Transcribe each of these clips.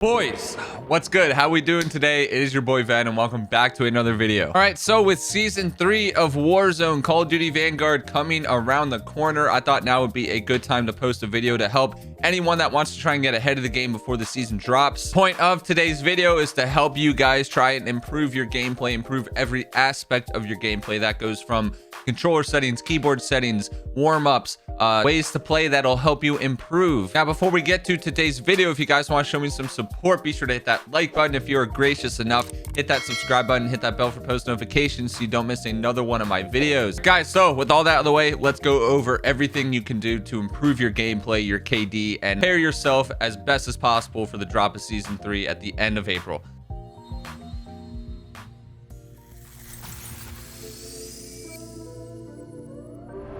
Boys, what's good? How we doing today? It is your boy Van, and welcome back to another video. All right, so with season 3 of Warzone, Call of Duty Vanguard coming around the corner, I thought now would be a good time to post a video to help anyone that wants to try and get ahead of the game before the season drops. Point of today's video is to help you guys try and improve your gameplay, improve every aspect of your gameplay. That goes from controller settings, keyboard settings, warm-ups, ways to play that'll help you improve. Now, before we get to today's video, if you guys want to show me some support, be sure to hit that like button. If you're gracious enough, hit that subscribe button, hit that bell for post notifications so you don't miss another one of my videos. Guys, so with all that out of the way, let's go over everything you can do to improve your gameplay, your KD, and prepare yourself as best as possible for the drop of season 3 at the end of April.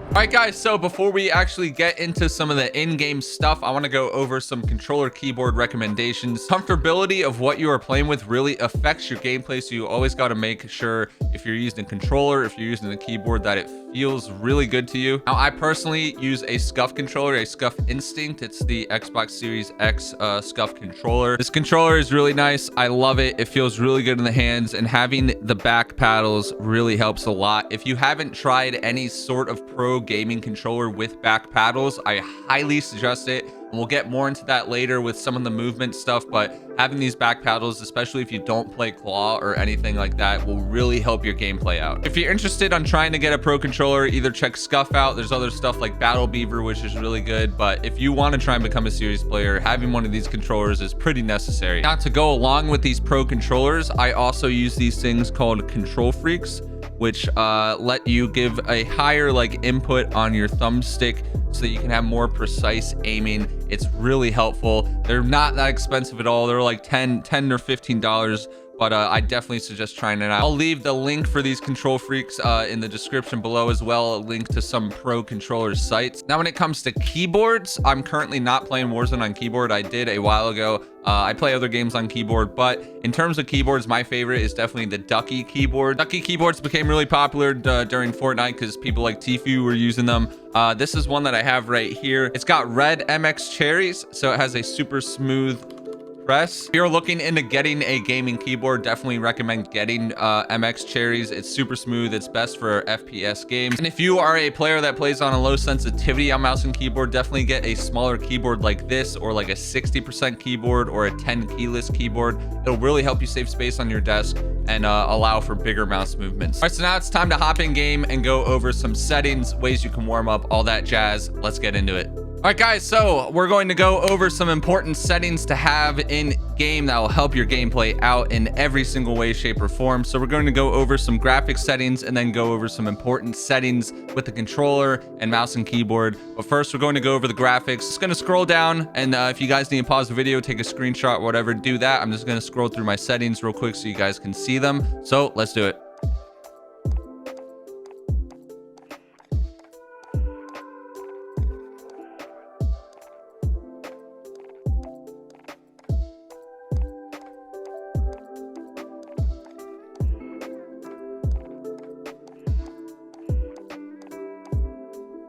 All right, guys, so before we actually get into some of the in-game stuff, I want to go over some controller keyboard recommendations. Comfortability of what you are playing with really affects your gameplay, so you always got to make sure if you're using a controller, if you're using a keyboard, that it feels really good to you. Now, I personally use a SCUF controller, a SCUF Instinct. It's the Xbox Series X SCUF controller. This controller is really nice. I love it. It feels really good in the hands, and having the back paddles really helps a lot. If you haven't tried any sort of pro gaming controller with back paddles, I highly suggest it. And we'll get more into that later with some of the movement stuff, but having these back paddles, especially if you don't play claw or anything like that, will really help your gameplay out. If you're interested on trying to get a pro controller, either check SCUF out. There's other stuff like Battle Beaver, which is really good, but if you want to try and become a serious player, having one of these controllers is pretty necessary. Now, to go along with these pro controllers, I also use these things called Control Freaks, which let you give a higher input on your thumbstick so that you can have more precise aiming. It's really helpful. They're not that expensive at all. They're like $10 or $15, but I definitely suggest trying it out. I'll leave the link for these Control Freaks in the description below, as well, a link to some pro controller sites. Now, when it comes to keyboards, I'm currently not playing Warzone on keyboard. I did a while ago. I play other games on keyboard, but in terms of keyboards, my favorite is definitely the Ducky keyboard. Ducky keyboards became really popular during Fortnite because people like Tfue were using them. This is one that I have right here. It's got red MX cherries, so it has a super smooth press. If you're looking into getting a gaming keyboard, definitely recommend getting MX cherries. It's super smooth. It's best for FPS games. And if you are a player that plays on a low sensitivity on mouse and keyboard, definitely get a smaller keyboard like this, or like a 60% keyboard or a 10 keyless keyboard. It'll really help you save space on your desk and allow for bigger mouse movements. All right, so now it's time to hop in game and go over some settings, ways you can warm up, all that jazz. Let's get into it. All right, guys, so we're going to go over some important settings to have in game that will help your gameplay out in every single way, shape, or form. So we're going to go over some graphics settings and then go over some important settings with the controller and mouse and keyboard. But first, we're going to go over the graphics. Just going to scroll down, and if you guys need to pause the video, take a screenshot, whatever, do that. I'm just going to scroll through my settings real quick so you guys can see them. So let's do it.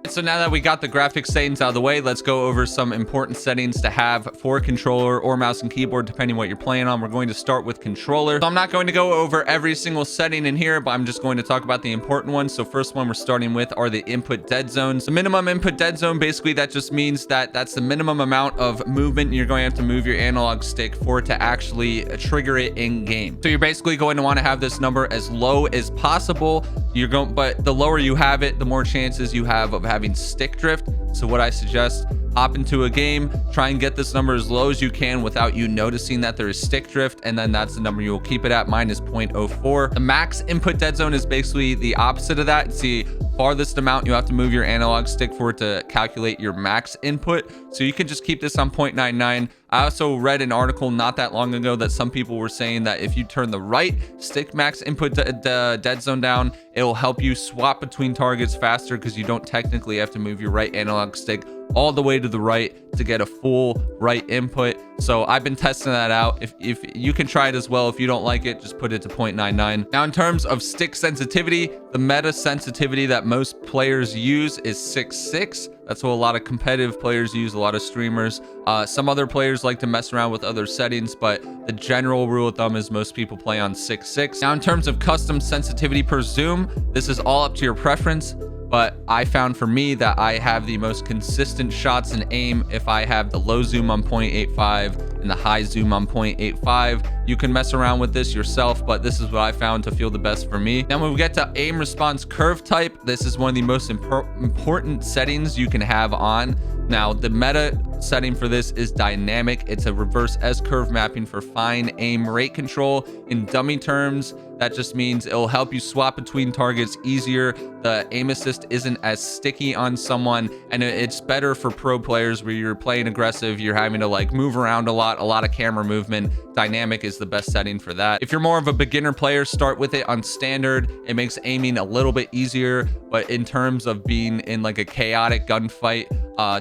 So now that we got the graphics settings out of the way, let's go over some important settings to have for controller or mouse and keyboard, depending on what you're playing on. We're going to start with controller. So I'm not going to go over every single setting in here, but I'm just going to talk about the important ones. So first one we're starting with are the input dead zones. The minimum input dead zone, basically that just means that that's the minimum amount of movement you're going to have to move your analog stick for it to actually trigger it in game. So you're basically going to want to have this number as low as possible. But the lower you have it, the more chances you have of having stick drift. So what I suggest, hop into a game, try and get this number as low as you can without you noticing that there is stick drift, and then that's the number you will keep it at. Mine is 0.04. The max input dead zone is basically the opposite of that. It's the farthest amount you have to move your analog stick for it to calculate your max input. So you can just keep this on 0.99. I also read an article not that long ago that some people were saying that if you turn the right stick max input dead zone down, it will help you swap between targets faster because you don't technically have to move your right analog stick all the way to the right to get a full right input. So I've been testing that out. If you can try it as well. If you don't like it, just put it to 0.99. Now, in terms of stick sensitivity, the meta sensitivity that most players use is 6.6. That's what a lot of competitive players use, a lot of streamers. Some other players like to mess around with other settings, but the general rule of thumb is most people play on 6.6. Now, in terms of custom sensitivity per zoom, this is all up to your preference. But I found for me that I have the most consistent shots and aim if I have the low zoom on 0.85 and the high zoom on 0.85. You can mess around with this yourself, but this is what I found to feel the best for me. Now, when we get to aim response curve type, this is one of the most important settings you can have on. Now, the meta setting for this is dynamic. It's a reverse S-curve mapping for fine aim rate control. In dummy terms, that just means it'll help you swap between targets easier. The aim assist isn't as sticky on someone, and it's better for pro players where you're playing aggressive, you're having to like move around a lot of camera movement. Dynamic is the best setting for that. If you're more of a beginner player, start with it on standard. It makes aiming a little bit easier, but in terms of being in like a chaotic gunfight,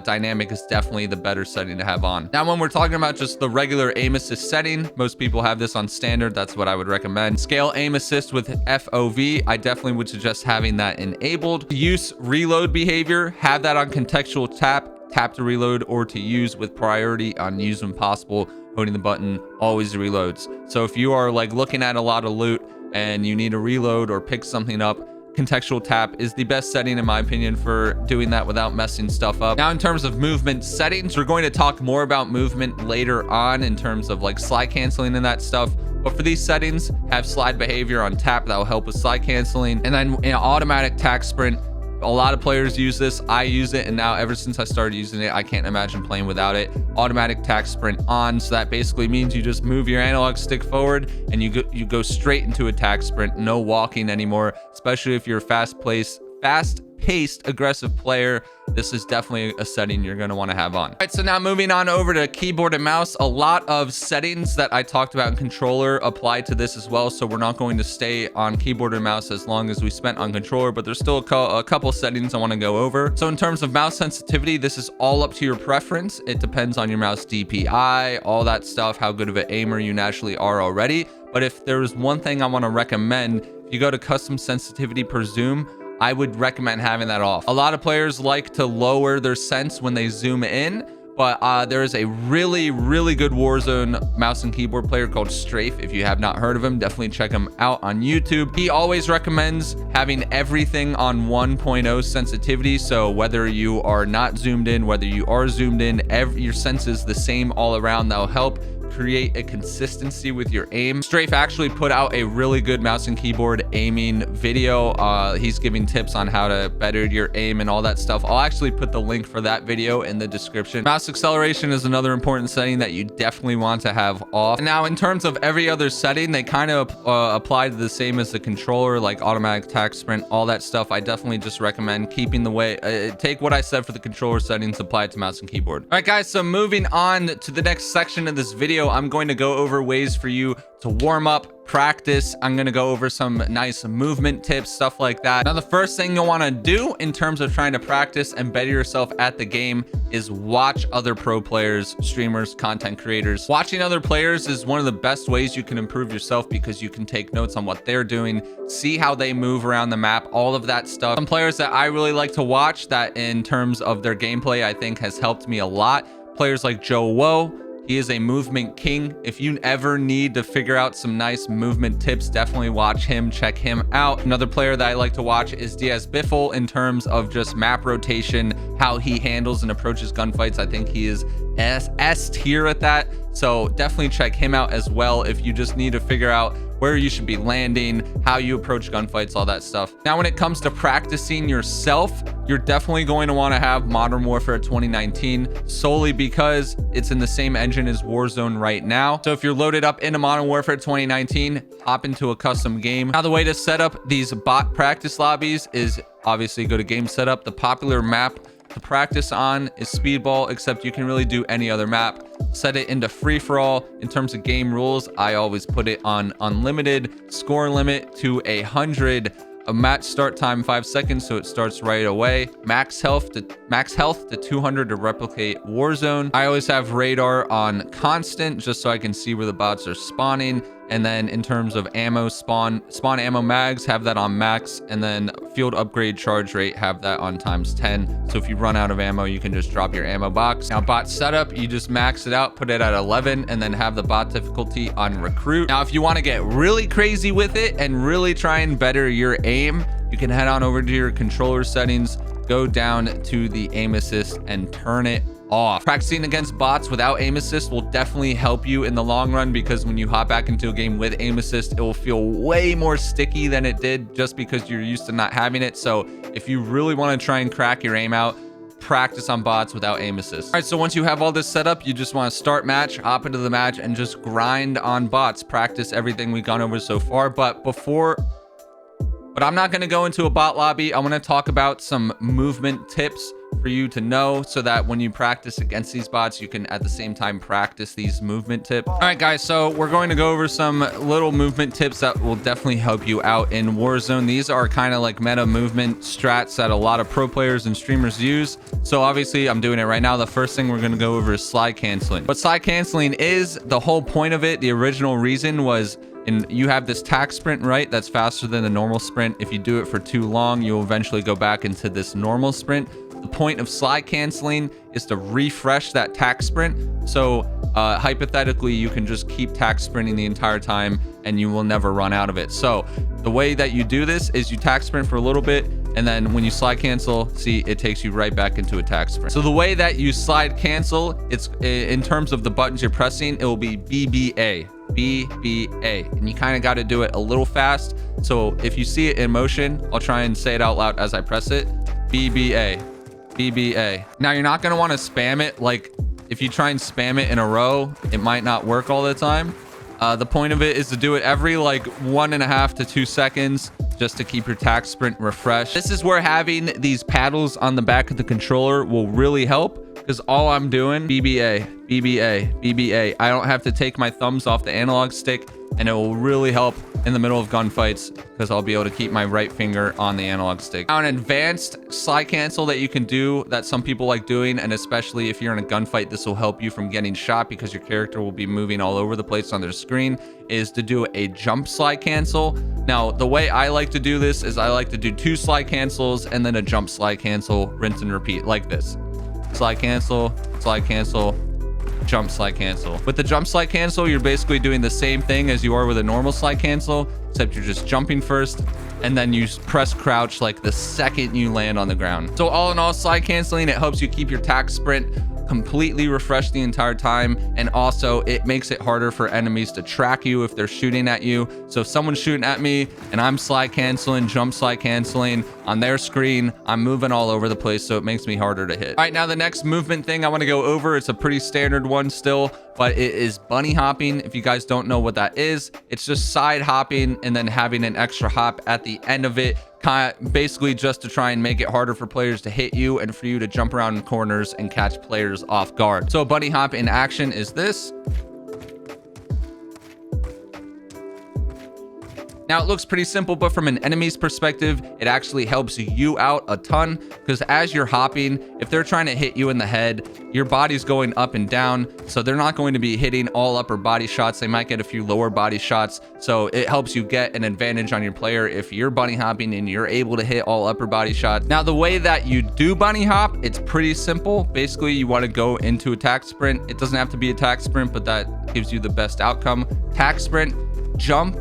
dynamic is definitely the better setting to have on. Now, when we're talking about just the regular aim assist setting, most people have this on standard. That's what I would recommend. Scale aim assist with FOV, I definitely would suggest having that enabled. Use reload behavior, have that on contextual tap to reload, or to use with priority on use when possible. Holding the button always reloads. So if you are like looking at a lot of loot and you need to reload or pick something up, contextual tap is the best setting in my opinion for doing that without messing stuff up. Now, in terms of movement settings, we're going to talk more about movement later on in terms of like slide canceling and that stuff. But for these settings, have slide behavior on tap that will help with slide canceling. And then in automatic tac sprint, a lot of players use this. I use it, and now ever since I started using it, I can't imagine playing without it. Automatic tac sprint on, so that basically means you just move your analog stick forward and you go straight into a tac sprint. No walking anymore, especially if you're a fast-paced aggressive player. This is definitely a setting you're going to want to have on. All right, so now moving on over to keyboard and mouse. A lot of settings that I talked about in controller apply to this as well, so we're not going to stay on keyboard and mouse as long as we spent on controller, but there's still a couple settings I want to go over. So in terms of mouse sensitivity, this is all up to your preference. It depends on your mouse DPI, all that stuff, how good of an aimer you naturally are already. But if there's one thing I want to recommend, if you go to custom sensitivity per zoom, I would recommend having that off. A lot of players like to lower their sense when they zoom in, but there is a really good Warzone mouse and keyboard player called Strafe. If you have not heard of him, definitely check him out on YouTube. He always recommends having everything on 1.0 sensitivity. So whether you are not zoomed in, whether you are zoomed in, your sense is the same all around. That'll help create a consistency with your aim. Strafe actually put out a really good mouse and keyboard aiming video. He's giving tips on how to better your aim and all that stuff. I'll actually put the link for that video in the description. Mouse acceleration is another important setting that you definitely want to have off. Now, in terms of every other setting, they kind of apply to the same as the controller, like automatic tac sprint, all that stuff. I definitely just recommend keeping the way, take what I said for the controller settings, apply it to mouse and keyboard. All right, guys, so moving on to the next section of this video, I'm going to go over ways for you to warm up, practice. I'm going to go over some nice movement tips, stuff like that. Now, the first thing you'll want to do in terms of trying to practice and better yourself at the game is watch other pro players, streamers, content creators. Watching other players is one of the best ways you can improve yourself because you can take notes on what they're doing, see how they move around the map, all of that stuff. Some players that I really like to watch that in terms of their gameplay, I think has helped me a lot. Players like Joe Woe. He is a movement king. If you ever need to figure out some nice movement tips, definitely watch him, check him out. Another player that I like to watch is Diaz Biffle in terms of just map rotation, how he handles and approaches gunfights. I think he is S tier at that. So definitely check him out as well if you just need to figure out where you should be landing, how you approach gunfights, all that stuff. Now, when it comes to practicing yourself, you're definitely going to want to have Modern Warfare 2019 solely because it's in the same engine as Warzone right now. So if you're loaded up into Modern Warfare 2019, hop into a custom game. Now, the way to set up these bot practice lobbies is obviously go to game setup. The popular map to practice on is Speedball, except you can really do any other map. Set it into free-for-all. In terms of game rules, I always put it on unlimited, score limit to 100, a match start time 5 seconds, so it starts right away. Max health to 200 to replicate Warzone. I always have radar on constant just so I can see where the bots are spawning. And then in terms of ammo spawn ammo mags, have that on max. And then field upgrade charge rate, have that on ×10. So if you run out of ammo, you can just drop your ammo box. Now bot setup, you just max it out, put it at 11, and then have the bot difficulty on recruit. Now if you want to get really crazy with it and really try and better your aim, you can head on over to your controller settings, go down to the aim assist and turn it off. Practicing against bots without aim assist will definitely help you in the long run, because when you hop back into a game with aim assist, it will feel way more sticky than it did just because you're used to not having it. So if you really want to try and crack your aim out, practice on bots without aim assist. All right, so once you have all this set up, you just want to start match, hop into the match, and just grind on bots. Practice everything we've gone over so far. But I'm not going to go into a bot lobby. I want to talk about some movement tips for you to know, so that when you practice against these bots, you can at the same time practice these movement tips. All right, guys, so we're going to go over some little movement tips that will definitely help you out in Warzone. These are kind of like meta movement strats that a lot of pro players and streamers use. So obviously I'm doing it right now. The first thing we're going to go over is slide canceling. What slide canceling is, the whole point of it, the original reason was, and you have this tack sprint, right? That's faster than the normal sprint. If you do it for too long, you'll eventually go back into this normal sprint. The point of slide canceling is to refresh that tack sprint. So hypothetically, you can just keep tack sprinting the entire time and you will never run out of it. So the way that you do this is you tack sprint for a little bit, and then when you slide cancel, see, it takes you right back into a tack sprint. So the way that you slide cancel, it's in terms of the buttons you're pressing, it will be BBA. BBA, and you kind of got to do it a little fast. So if you see it in motion, I'll try and say it out loud as I press it. BBA, BBA. Now you're not going to want to spam it. Like if you try and spam it in a row, it might not work all the time. The point of it is to do it every like 1.5 to 2 seconds, just to keep your tack sprint refreshed. This is where having these paddles on the back of the controller will really help, because all I'm doing, BBA, BBA, BBA. I don't have to take my thumbs off the analog stick, and it will really help in the middle of gunfights, because I'll be able to keep my right finger on the analog stick. Now, an advanced slide cancel that you can do, that some people like doing, and especially if you're in a gunfight, this will help you from getting shot because your character will be moving all over the place on their screen, is to do a jump slide cancel. Now, the way I like to do this is I like to do 2 slide cancels and then a jump slide cancel, rinse and repeat like this. Slide cancel, jump slide cancel. With the jump slide cancel, you're basically doing the same thing as you are with a normal slide cancel, except you're just jumping first, and then you press crouch like the second you land on the ground. So all in all, slide canceling, it helps you keep your tack sprint completely refreshed the entire time, and also it makes it harder for enemies to track you if they're shooting at you. So if someone's shooting at me and I'm slide canceling, jump slide canceling on their screen, I'm moving all over the place, so it makes me harder to hit. All right, now the next movement thing I want to go over, it's a pretty standard one still, but it is bunny hopping. If you guys don't know what that is, it's just side hopping and then having an extra hop at the end of it, basically just to try and make it harder for players to hit you and for you to jump around in corners and catch players off guard. So a bunny hop in action is this. Now it looks pretty simple, but from an enemy's perspective, it actually helps you out a ton, because as you're hopping, if they're trying to hit you in the head, your body's going up and down, so they're not going to be hitting all upper body shots. They might get a few lower body shots, so it helps you get an advantage on your player if you're bunny hopping and you're able to hit all upper body shots. Now the way that you do bunny hop, it's pretty simple. Basically, you want to go into a tack sprint. It doesn't have to be a tack sprint, but that gives you the best outcome. Tack sprint, jump,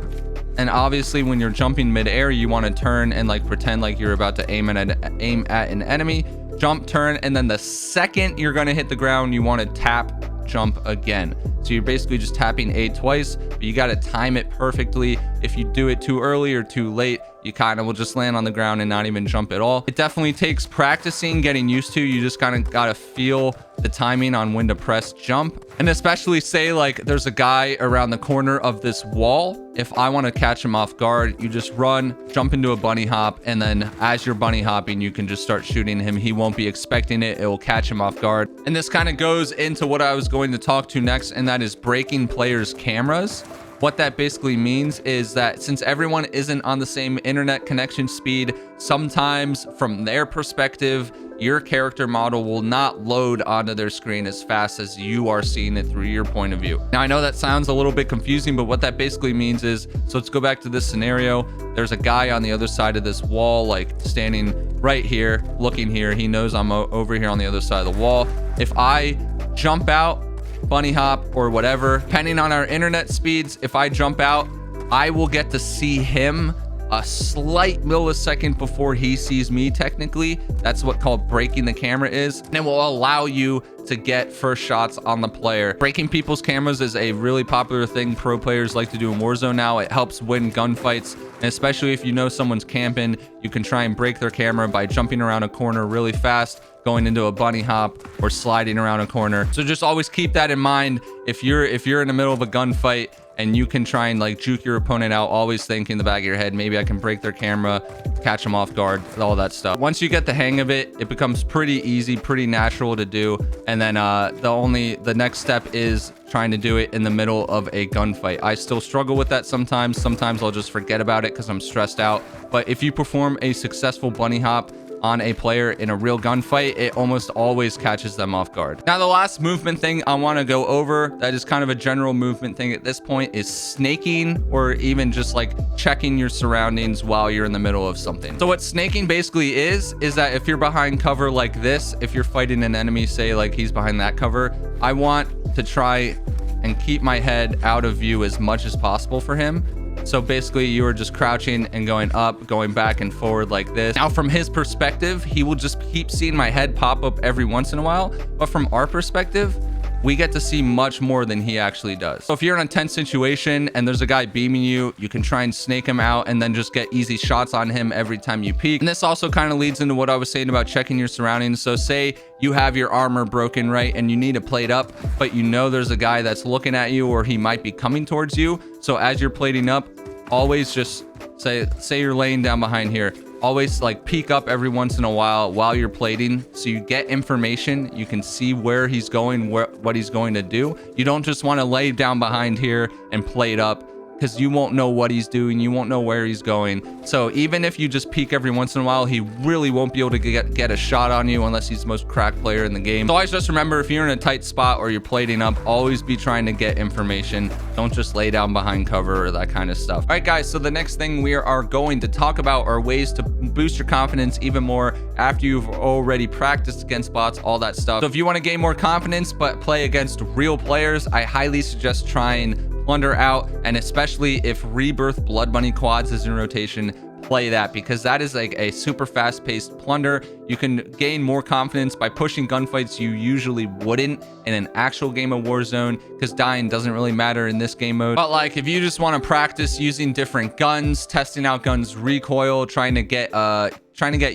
and obviously when you're jumping midair, you want to turn and like pretend like you're about to aim at an enemy. Jump, turn, and then the second you're going to hit the ground, you want to tap, jump again. So you're basically just tapping A twice, but you got to time it perfectly. If you do it too early or too late, you kind of will just land on the ground and not even jump at all. It definitely takes practicing, getting used to. You just kind of got to feel the timing on when to press jump. And especially say like there's a guy around the corner of this wall. If I want to catch him off guard, you just run, jump into a bunny hop, and then as you're bunny hopping, you can just start shooting him. He won't be expecting it. It will catch him off guard. And this kind of goes into what I was going to talk to next, and that is breaking players' cameras. What that basically means is that since everyone isn't on the same internet connection speed, sometimes from their perspective, your character model will not load onto their screen as fast as you are seeing it through your point of view. Now, I know that sounds a little bit confusing, but what that basically means is, so let's go back to this scenario. There's a guy on the other side of this wall, like standing right here, looking here. He knows I'm over here on the other side of the wall. If I jump out, bunny hop or whatever, depending on our internet speeds, if I jump out, I will get to see him a slight millisecond before he sees me. Technically, that's what called breaking the camera is, and it will allow you to get first shots on the player. Breaking people's cameras is a really popular thing pro players like to do in Warzone now. It helps win gunfights, and especially if you know someone's camping, you can try and break their camera by jumping around a corner really fast, going into a bunny hop, or sliding around a corner. So just always keep that in mind. If you're in the middle of a gunfight and you can try and like juke your opponent out, always think in the back of your head, maybe I can break their camera, catch them off guard, all that stuff. Once you get the hang of it, it becomes pretty easy, pretty natural to do. And then the next step is trying to do it in the middle of a gunfight. I still struggle with that sometimes. Sometimes I'll just forget about it because I'm stressed out. But if you perform a successful bunny hop on a player in a real gunfight, it almost always catches them off guard. Now, the last movement thing I want to go over, that is kind of a general movement thing at this point, is snaking, or even just like checking your surroundings while you're in the middle of something. So what snaking basically is that if you're behind cover like this, if you're fighting an enemy, say like he's behind that cover, I want to try and keep my head out of view as much as possible for him. So basically you are just crouching and going up, going back and forward like this. Now from his perspective, he will just keep seeing my head pop up every once in a while. But from our perspective, we get to see much more than he actually does. So if you're in a tense situation and there's a guy beaming you, you can try and snake him out and then just get easy shots on him every time you peek. And this also kind of leads into what I was saying about checking your surroundings. So say you have your armor broken, right? And you need to plate up, but you know there's a guy that's looking at you, or he might be coming towards you. So as you're plating up, always just say you're laying down behind here, always like peek up every once in a while you're plating, so you get information. You can see where he's going, what he's going to do. You don't just want to lay down behind here and plate up, because you won't know what he's doing, you won't know where he's going. So even if you just peek every once in a while, he really won't be able to get a shot on you unless he's the most cracked player in the game. So always just remember, if you're in a tight spot or you're plating up, always be trying to get information. Don't just lay down behind cover or that kind of stuff. All right, guys, so the next thing we are going to talk about are ways to boost your confidence even more after you've already practiced against bots, all that stuff. So if you want to gain more confidence but play against real players, I highly suggest trying Plunder out, and especially if Rebirth Blood Money quads is in rotation, play that, because that is like a super fast-paced plunder. You can gain more confidence by pushing gunfights you usually wouldn't in an actual game of Warzone, because dying doesn't really matter in this game mode. But like if you just want to practice using different guns, testing out guns recoil, trying to get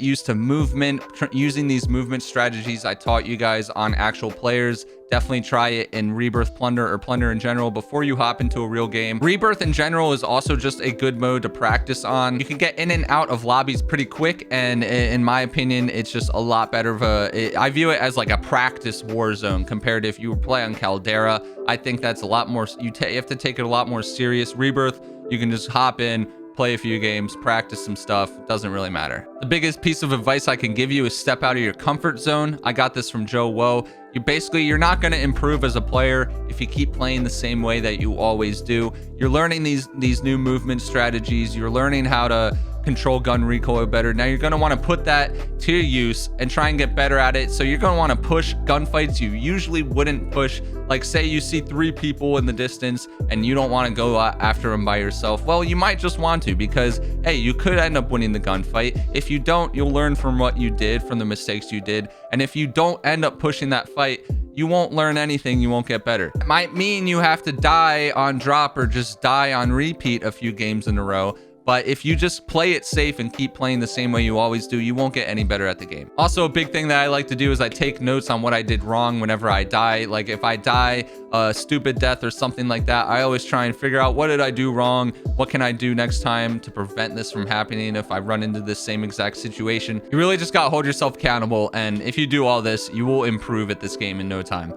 used to movement, using these movement strategies I taught you guys on actual players, definitely try it in Rebirth Plunder or Plunder in general before you hop into a real game. Rebirth in general is also just a good mode to practice on. You can get in and out of lobbies pretty quick, and in my opinion, it's just a lot better of I view it as like a practice Warzone compared to if you play on Caldera. I think that's a lot more, you have to take it a lot more serious. Rebirth, you can just hop in, play a few games, practice some stuff. It doesn't really matter. The biggest piece of advice I can give you is step out of your comfort zone. I got this from Joe Woe. You're not going to improve as a player if you keep playing the same way that you always do. You're learning these new movement strategies. You're learning how to control gun recoil better. Now you're going to want to put that to use and try and get better at it. So you're going to want to push gunfights you usually wouldn't push. Like say you see 3 people in the distance and you don't want to go after them by yourself. Well, you might just want to, because hey, you could end up winning the gunfight. If you don't, you'll learn from what you did, from the mistakes you did. And if you don't end up pushing that fight, you won't learn anything, you won't get better. It might mean you have to die on drop or just die on repeat a few games in a row. But if you just play it safe and keep playing the same way you always do, you won't get any better at the game. Also, a big thing that I like to do is I take notes on what I did wrong whenever I die. Like if I die a stupid death or something like that, I always try and figure out, what did I do wrong? What can I do next time to prevent this from happening if I run into this same exact situation? You really just gotta hold yourself accountable. And if you do all this, you will improve at this game in no time.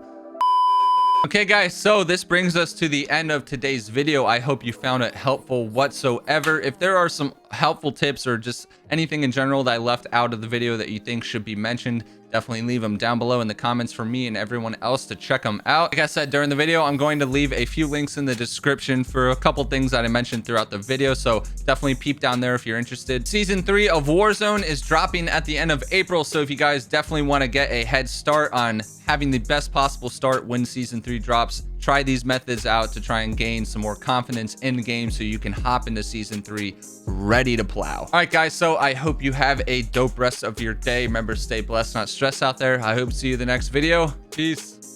Okay guys, so this brings us to the end of today's video. I hope you found it helpful whatsoever. If there are some helpful tips or just anything in general that I left out of the video that you think should be mentioned, definitely leave them down below in the comments for me and everyone else to check them out. Like I said during the video, I'm going to leave a few links in the description for a couple things that I mentioned throughout the video, so definitely peep down there if you're interested. Season 3 of Warzone is dropping at the end of April, so if you guys definitely want to get a head start on having the best possible start when Season 3 drops, try these methods out to try and gain some more confidence in the game so you can hop into Season 3 ready to plow. All right, guys, so I hope you have a dope rest of your day. Remember, stay blessed, not stressed out there. I hope to see you in the next video. Peace.